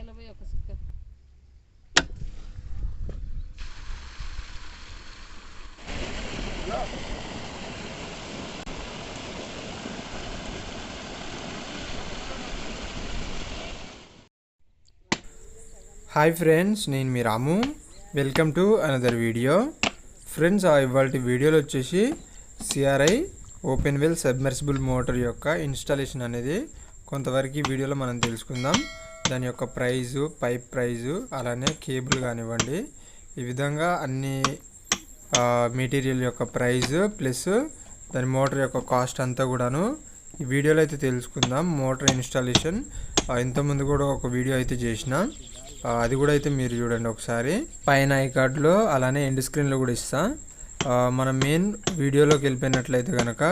Hi friends, నేను మీ Ramu. Welcome to another video. Friends, ఇవాళ వీడియోలో వచ్చేసి CRI open well submersible motor యొక్క ఇన్స్టాలేషన్ అనేది కొంతవరకు ఈ వీడియోలో మనం తెలుసుకుందాం. దాని యొక్క ప్రైజు, పైప్ ప్రైజు, అలానే కేబుల్ కానివ్వండి, ఈ విధంగా అన్ని మెటీరియల్ యొక్క ప్రైజు ప్లస్ దాని మోటార్ యొక్క కాస్ట్ అంతా కూడాను ఈ వీడియోలో అయితే తెలుసుకుందాం. మోటార్ ఇన్స్టాలేషన్ ఇంతకుముందు కూడా ఒక వీడియో అయితే చేసిన, అది కూడా అయితే మీరు చూడండి ఒకసారి. పైన ఐ కార్డులో అలానే ఎండ్ స్క్రీన్లో కూడా ఇస్తా. మనం మెయిన్ వీడియోలోకి వెళ్ళిపోయినట్లయితే కనుక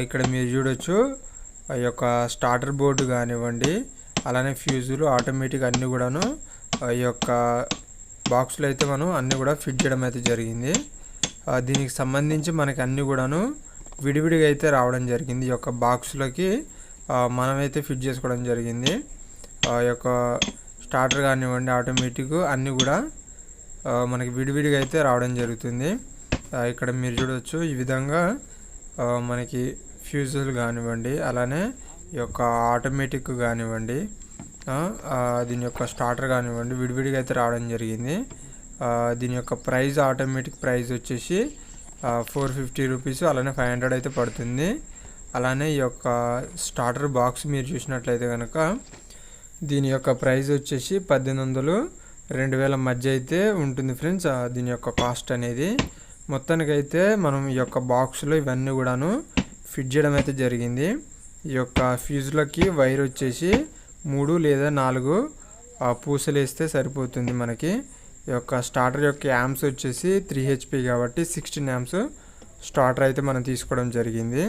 ఇక్కడ మీరు చూడొచ్చు ఈ యొక్క స్టార్టర్ బోర్డు కానివ్వండి, అలానే ఫ్యూజులు ఆటోమేటిక్ అన్నీ కూడాను ఈ యొక్క బాక్స్లో అయితే మనం అన్నీ కూడా ఫిట్ చేయడం అయితే జరిగింది. దీనికి సంబంధించి మనకి అన్నీ కూడాను విడివిడిగా అయితే రావడం జరిగింది. ఈ యొక్క బాక్స్లోకి మనమైతే ఫిట్ చేసుకోవడం జరిగింది. ఈ యొక్క స్టార్టర్ కానివ్వండి, ఆటోమేటిక్ అన్నీ కూడా మనకి విడివిడిగా అయితే రావడం జరుగుతుంది. ఇక్కడ మీరు చూడవచ్చు ఈ విధంగా మనకి ఫ్యూజులు కానివ్వండి, అలానే ఈ యొక్క ఆటోమేటిక్ కానివ్వండి, దీని యొక్క స్టార్టర్ కానివ్వండి విడివిడిగా అయితే రావడం జరిగింది. దీని యొక్క ప్రైస్, ఆటోమేటిక్ ప్రైస్ వచ్చేసి 450 రూపీస్, అలానే 500 అయితే పడుతుంది. అలానే ఈ యొక్క స్టార్టర్ బాక్స్ మీరు చూసినట్లయితే కనుక దీని యొక్క ప్రైస్ వచ్చేసి 1800 2000 మధ్య అయితే ఉంటుంది ఫ్రెండ్స్. దీని యొక్క కాస్ట్ అనేది మొత్తానికైతే మనం ఈ యొక్క బాక్స్లో ఇవన్నీ కూడాను ఫిట్ చేయడం అయితే జరిగింది. ఈ యొక్క ఫ్యూజ్లకి వైర్ వచ్చేసి 3 లేదా 4 పూసలు వేస్తే సరిపోతుంది మనకి. ఈ యొక్క స్టార్టర్ యొక్క యాంప్స్ వచ్చేసి 3 HP కాబట్టి 16 యాంప్స్ స్టార్టర్ అయితే మనం తీసుకోవడం జరిగింది.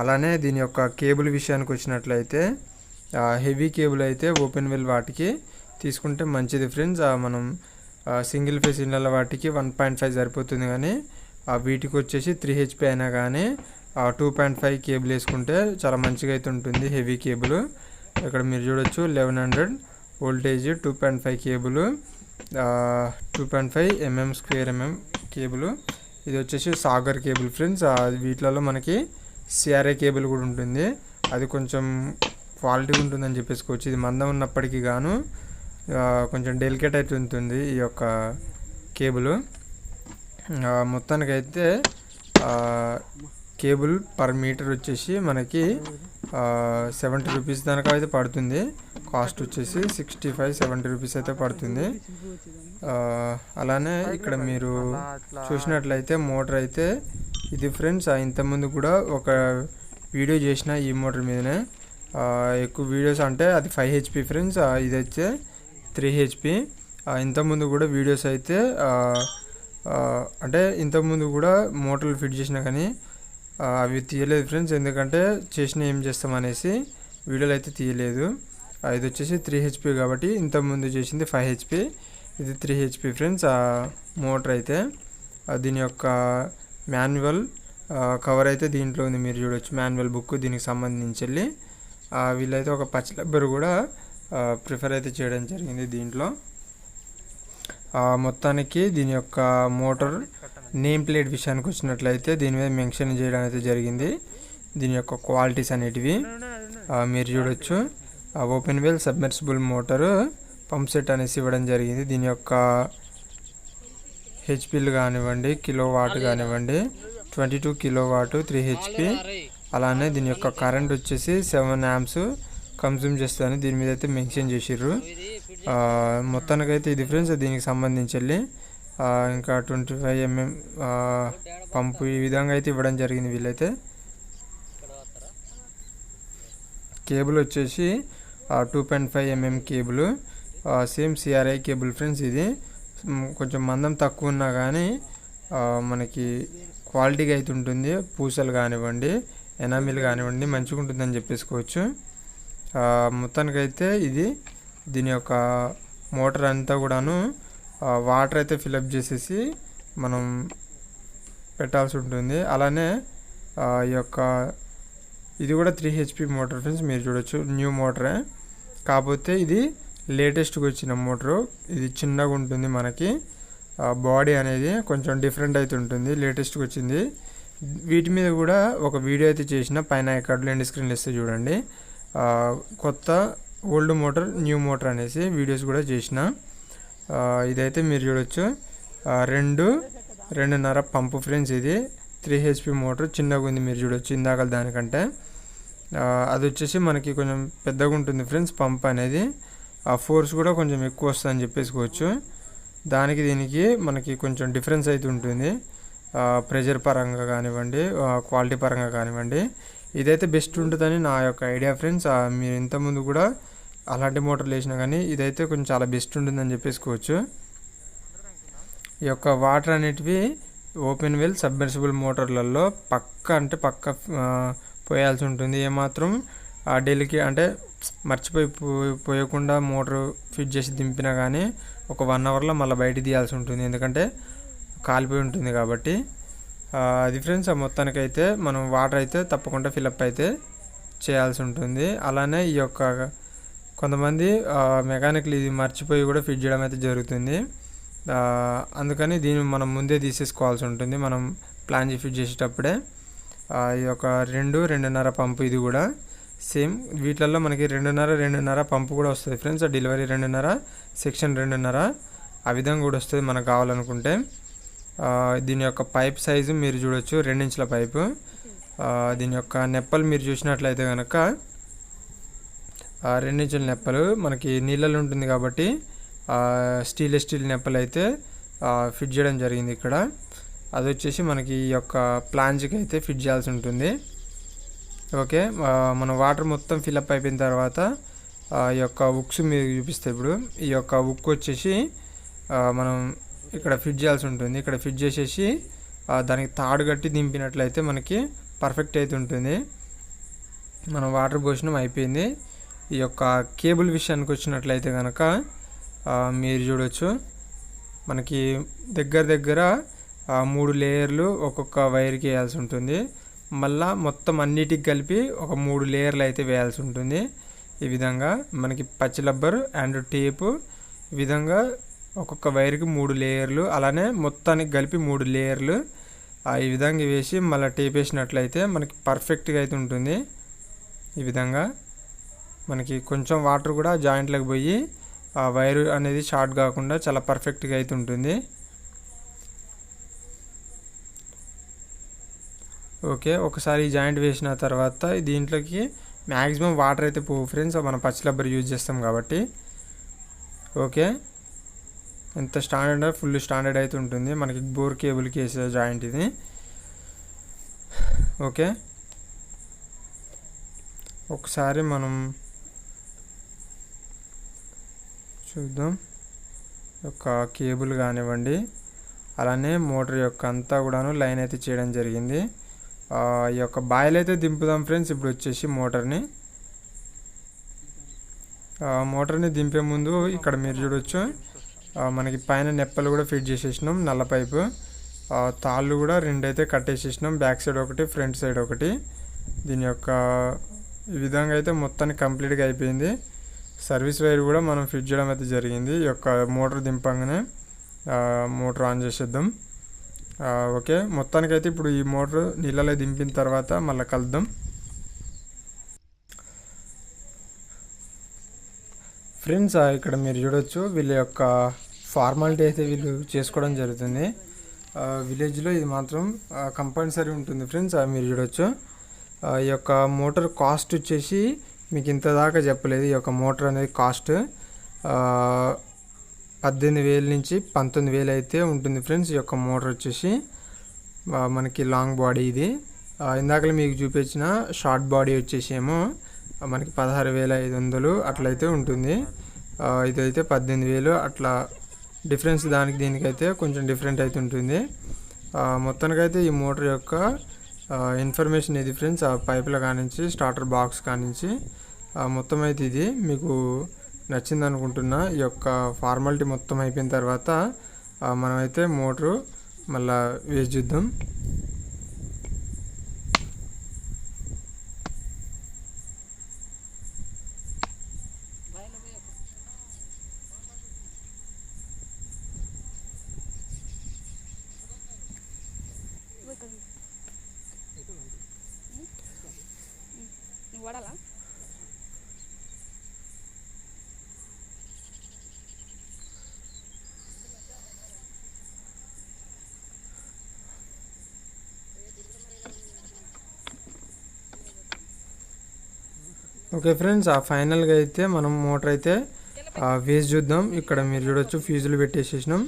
అలానే దీని యొక్క కేబుల్ విషయానికి వచ్చినట్లయితే హెవీ కేబుల్ అయితే ఓపెన్ వెల్ వాటికి తీసుకుంటే మంచిది ఫ్రెండ్స్. మనం సింగిల్ ఫేస్ ఇళ్ళ వాటికి 1.5 సరిపోతుంది, కానీ వీటికి వచ్చేసి 3 HP అయినా కానీ 2.5 కేబుల్ వేసుకుంటే చాలా మంచిగా అయితే ఉంటుంది హెవీ కేబుల్. ఇక్కడ మీరు చూడొచ్చు 1100 వోల్టేజ్ 2.5 కేబుల్, 2.5 mm² కేబుల్. ఇది వచ్చేసి సాగర్ కేబుల్ ఫ్రెండ్స్. వీటిలలో మనకి CRI కేబుల్ కూడా ఉంటుంది, అది కొంచెం క్వాలిటీ ఉంటుందని చెప్పేసుకోవచ్చు. ఇది మందం ఉన్నప్పటికీ గాను కొంచెం డెలికేట్ అయితే ఉంటుంది ఈ యొక్క కేబుల్. మొత్తానికైతే కేబుల్ పర్ మీటర్ వచ్చేసి మనకి 70 రూపీస్ దాకా అయితే పడుతుంది. కాస్ట్ వచ్చేసి 65-70 రూపీస్ అయితే పడుతుంది. అలానే ఇక్కడ మీరు చూసినట్లయితే మోటార్ అయితే ఇది ఫ్రెండ్స్. ఇంతకుముందు కూడా ఒక వీడియో చేసిన ఈ మోటార్ మీదనే. ఎక్కువ వీడియోస్ అంటే అది 5 HP ఫ్రెండ్స్, ఇది అయితే 3 HP. ఇంతకుముందు కూడా వీడియోస్ అయితే అంటే ఇంతకుముందు కూడా మోటార్లు ఫిట్ చేసినా కానీ అవి తీయలేదు ఫ్రెండ్స్, ఎందుకంటే చేసిన ఏం చేస్తామనేసి వీడియోలు అయితే తీయలేదు. ఇది వచ్చేసి 3 HP కాబట్టి ఇంతకుముందు చేసింది 5 HP, ఇది 3 HP ఫ్రెండ్స్. మోటార్ అయితే దీని యొక్క మాన్యువల్ కవర్ అయితే దీంట్లో ఉంది, మీరు చూడొచ్చు మాన్యువల్ బుక్ దీనికి సంబంధించి వెళ్ళి. వీళ్ళైతే ఒక పచ్చ రబ్బర్ కూడా ప్రిఫర్ అయితే చేయడం జరిగింది దీంట్లో. మొత్తానికి దీని యొక్క మోటార్ నేమ్ ప్లేట్ విషయానికి వచ్చినట్లయితే దీని మీద మెన్షన్ చేయడం అయితే జరిగింది. దీని యొక్క క్వాలిటీస్ అనేటివి మీరు చూడొచ్చు. Open well submersible motor pump set అనేసి ఇవ్వడం జరిగింది. దీని యొక్క హెచ్పీలు కానివ్వండి, కిలో వాట్ కానివ్వండి, 22 కిలోవాట్ 3 HP. అలానే దీని యొక్క కరెంట్ వచ్చేసి 7 amps కన్జ్యూమ్ చేస్తాను దీని మీద అయితే మెన్షన్ చేసిర్రు. మొత్తానికైతే ఇది ఫ్రెండ్స్ దీనికి సంబంధించి వెళ్ళి ఇంకా 25 mm పంపు ఈ విధంగా అయితే ఇవ్వడం జరిగింది. వీళ్ళైతే కేబుల్ వచ్చేసి 2.5 mm cable, same CRI cable friends. ఇది కొంచెం మందం తక్కువ ఉన్నా కానీ మనకి క్వాలిటీగా అయితే ఉంటుంది. పూసలు కానివ్వండి, ఎనామిల్ కానివ్వండి మంచిగా ఉంటుందని చెప్పేసుకోవచ్చు. మొత్తానికైతే ఇది దీని యొక్క మోటార్ అంతా కూడాను వాటర్ అయితే ఫిలప్ చేసేసి మనం పెట్టాల్సి ఉంటుంది. అలానే ఈ యొక్క ఇది కూడా 3 HP మోటార్ ఫ్రెండ్స్, మీరు చూడొచ్చు న్యూ మోటరే, కాకపోతే ఇది లేటెస్ట్గా వచ్చిన మోటారు. ఇది చిన్నగా ఉంటుంది, మనకి బాడీ అనేది కొంచెం డిఫరెంట్ అయితే ఉంటుంది, లేటెస్ట్గా వచ్చింది. వీటి మీద కూడా ఒక వీడియో అయితే చేసిన, పైన కార్డులో ఎండ్ స్క్రీన్లో ఇస్తే చూడండి. కొత్త ఓల్డ్ మోటార్, న్యూ మోటార్ అనేసి వీడియోస్ కూడా చేసిన. ఇదైతే మీరు చూడొచ్చు, 2.5 పంపు ఫ్రెండ్స్. ఇది 3 HP మోటార్, చిన్నగా ఉంది, మీరు చూడొచ్చు ఇందాక దానికంటే. అది వచ్చేసి మనకి కొంచెం పెద్దగా ఉంటుంది ఫ్రెండ్స్ పంప్ అనేది. ఫోర్స్ కూడా కొంచెం ఎక్కువ వస్తుందని చెప్పేసుకోవచ్చు. దానికి దీనికి మనకి కొంచెం డిఫరెన్స్ అయితే ఉంటుంది, ప్రెషర్ పరంగా కానివ్వండి, క్వాలిటీ పరంగా కానివ్వండి. ఇదైతే బెస్ట్ ఉంటుందని నా యొక్క ఐడియా ఫ్రెండ్స్. మీరు ఇంతకుముందు కూడా అలాంటి మోటార్లు వేసినా కానీ ఇదైతే కొంచెం చాలా బెస్ట్ ఉంటుందని చెప్పేసుకోవచ్చు. ఈ యొక్క వాటర్ అనేటివి ఓపెన్ వెల్ సబ్మెర్సిబుల్ మోటార్లలో పక్క పోయాల్సి ఉంటుంది. ఏమాత్రం డెలికేట్ అంటే పోయకుండా మోటార్ ఫిట్ చేసి దింపినా కానీ ఒక 1 అవర్లో మళ్ళీ బయట తీయాల్సి ఉంటుంది, ఎందుకంటే కాలిపోయి ఉంటుంది కాబట్టి. అది ఫ్రెండ్స్, మొత్తానికైతే మనం వాటర్ అయితే తప్పకుండా ఫిలప్ అయితే చేయాల్సి ఉంటుంది. అలానే ఈ యొక్క కొంతమంది మెకానిక్లు ఇది మర్చిపోయి కూడా ఫిట్ చేయడం అయితే జరుగుతుంది. అందుకని దీన్ని మనం ముందే తీసేసుకోవాల్సి ఉంటుంది, మనం ప్లాన్ చేసి ఫిట్ చేసేటప్పుడే. ఈ యొక్క 2.5 పంపు ఇది కూడా సేమ్. వీటిల్లో మనకి 2.5 పంపు కూడా వస్తుంది ఫ్రెండ్స్. డెలివరీ 2.5, సెక్షన్ 2.5 ఆ విధంగా కూడా వస్తుంది మనకు కావాలనుకుంటే. దీని యొక్క పైప్ సైజు మీరు చూడొచ్చు, 2 ఇంచుల పైపు. దీని యొక్క నెప్పలు మీరు చూసినట్లయితే కనుక 2 ఇంచుల నెప్పలు. మనకి నీళ్ళలో ఉంటుంది కాబట్టి స్టీల్ నెప్పలు అయితే ఫిట్ చేయడం జరిగింది ఇక్కడ. అది వచ్చేసి మనకి ఈ యొక్క ప్లాంజ్కి అయితే ఫిట్ చేయాల్సి ఉంటుంది. ఓకే, మన వాటర్ మొత్తం ఫిల్అప్ అయిపోయిన తర్వాత ఈ యొక్క ఉక్స్ మీరు చూపిస్తే ఇప్పుడు ఈ యొక్క ఉక్ వచ్చేసి మనం ఇక్కడ ఫిట్ చేయాల్సి ఉంటుంది. ఇక్కడ ఫిట్ చేసేసి దానికి తాడు కట్టి దింపినట్లయితే మనకి పర్ఫెక్ట్ అయితే ఉంటుంది. మనం వాటర్ పోషణం అయిపోయింది. ఈ యొక్క కేబుల్ విషయానికి వచ్చినట్లయితే కనుక మీరు చూడొచ్చు, మనకి దగ్గర 3 లేయర్లు ఒక్కొక్క వైర్కి వేయాల్సి ఉంటుంది. మళ్ళా మొత్తం అన్నిటికి కలిపి ఒక 3 లేయర్లు అయితే వేయాల్సి ఉంటుంది. ఈ విధంగా మనకి పచ్చి రబ్బర్ అండ్ టేపు, ఈ విధంగా ఒక్కొక్క వైర్కి 3 లేయర్లు, అలానే మొత్తానికి కలిపి 3 లేయర్లు ఈ విధంగా వేసి మళ్ళీ టేప్ వేసినట్లయితే మనకి పర్ఫెక్ట్గా అయితే ఉంటుంది. ఈ విధంగా మనకి కొంచెం వాటర్ కూడా జాయింట్లకు పోయి ఆ వైర్ అనేది షార్ట్ కాకుండా చాలా పర్ఫెక్ట్గా అయితే ఉంటుంది. ఓకే, ఒకసారి ఈ జాయింట్ వేసిన తర్వాత దీంట్లోకి మ్యాక్సిమం వాటర్ అయితే పోవు ఫ్రెండ్స్, మనం పచ్చి రబ్బర్ యూజ్ చేస్తాం కాబట్టి. ఓకే, ఎంత స్టాండర్డ్, ఫుల్ స్టాండర్డ్ అయితే ఉంటుంది. మనకి బోర్ కేబుల్కి వేసే జాయింట్ ఇది. ఓకే, ఒకసారి మనం చూద్దాం. ఒక కేబుల్ కానివ్వండి, అలానే మోటార్ యొక్క అంతా కూడాను లైన్ అయితే చేయడం జరిగింది. ఈ యొక్క బాయిల్ అయితే దింపుదాం ఫ్రెండ్స్. ఇప్పుడు వచ్చేసి మోటార్ని దింపే ముందు ఇక్కడ మీరు చూడొచ్చు, మనకి పైన నెప్పలు కూడా ఫిట్ చేసేసినాం, నల్ల పైపు. తాళ్ళు కూడా 2 అయితే కట్టేసేసినాం, బ్యాక్ సైడ్ ఒకటి, ఫ్రంట్ సైడ్ ఒకటి. దీని యొక్క ఈ విధంగా అయితే మొత్తానికి కంప్లీట్గా అయిపోయింది. సర్వీస్ వైర్ కూడా మనం ఫిట్ చేయడం అయితే జరిగింది. ఈ యొక్క మోటార్ దింపంగానే మోటార్ ఆన్ చేసేద్దాం. ఓకే, మొత్తానికైతే ఇప్పుడు ఈ మోటార్ నీళ్ళలో దింపిన తర్వాత మళ్ళీ కలుద్దాం. ఫ్రెండ్స్, ఇక్కడ మీరు చూడొచ్చు, వీళ్ళ యొక్క ఫార్మాలిటీ అయితే వీళ్ళు చేసుకోవడం జరుగుతుంది. విలేజ్లో ఇది మాత్రం కంపల్సరీ ఉంటుంది ఫ్రెండ్స్. మీరు చూడొచ్చు, ఈ యొక్క మోటార్ కాస్ట్ వచ్చేసి మీకు ఇంత దాకా చెప్పలేదు. ఈ యొక్క మోటార్ అనేది కాస్ట్ 18,000 నుంచి 19,000 అయితే ఉంటుంది ఫ్రెండ్స్. ఈ యొక్క మోటార్ వచ్చేసి మనకి లాంగ్ బాడీ ఇది. ఇందాకలే మీకు చూపించిన షార్ట్ బాడీ వచ్చేసి ఏమో మనకి 16,500 అట్లయితే ఉంటుంది. ఇదైతే 18,000 అట్లా డిఫరెన్స్. దానికి దీనికైతే కొంచెం డిఫరెంట్ అయితే ఉంటుంది. మొత్తానికైతే ఈ మోటార్ యొక్క ఇన్ఫర్మేషన్ ఇది ఫ్రెండ్స్. పైపుల కానించి స్టార్టర్ బాక్స్ కానించి మొత్తం అయితే ఇది మీకు నచ్చింది అనుకుంటున్నా. ఈ యొక్క ఫార్మాలిటీ మొత్తం అయిపోయిన తర్వాత మనమైతే మోటారు మళ్ళీ వేసి చూద్దాం. ఓకే ఫ్రెండ్స్, ఆ ఫైనల్గా అయితే మనం మోటార్ అయితే వేసి చూద్దాం. ఇక్కడ మీరు చూడొచ్చు ఫీజులు పెట్టేసేసినాం.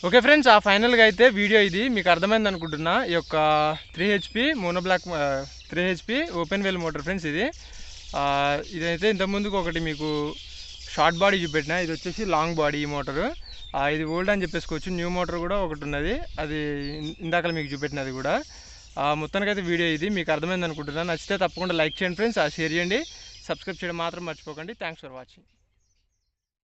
ఓకే ఫ్రెండ్స్, ఆ ఫైనల్గా అయితే వీడియో ఇది మీకు అర్థమైంది అనుకుంటున్నా. ఈ యొక్క 3 HP monoblock 3 HP open well motor friends ఇది. ఇదైతే ఇంతకుముందుకు ఒకటి మీకు షార్ట్ బాడీ చూపెట్టిన, ఇది వచ్చేసి లాంగ్ బాడీ ఈ మోటారు. ఇది ఓల్డ్ అని చెప్పేసుకోవచ్చు. న్యూ మోటార్ కూడా ఒకటి ఉన్నది, అది ఇందాక మీకు చూపెట్టినది కూడా. మొత్తానికైతే వీడియో ఇది మీకు అర్థమైంది అనుకుంటున్నాను. నచ్చితే తప్పకుండా లైక్ చేయండి ఫ్రెండ్స్, షేర్ చేయండి, సబ్స్క్రైబ్ చేయడం మాత్రం మర్చిపోకండి. Thanks for watching.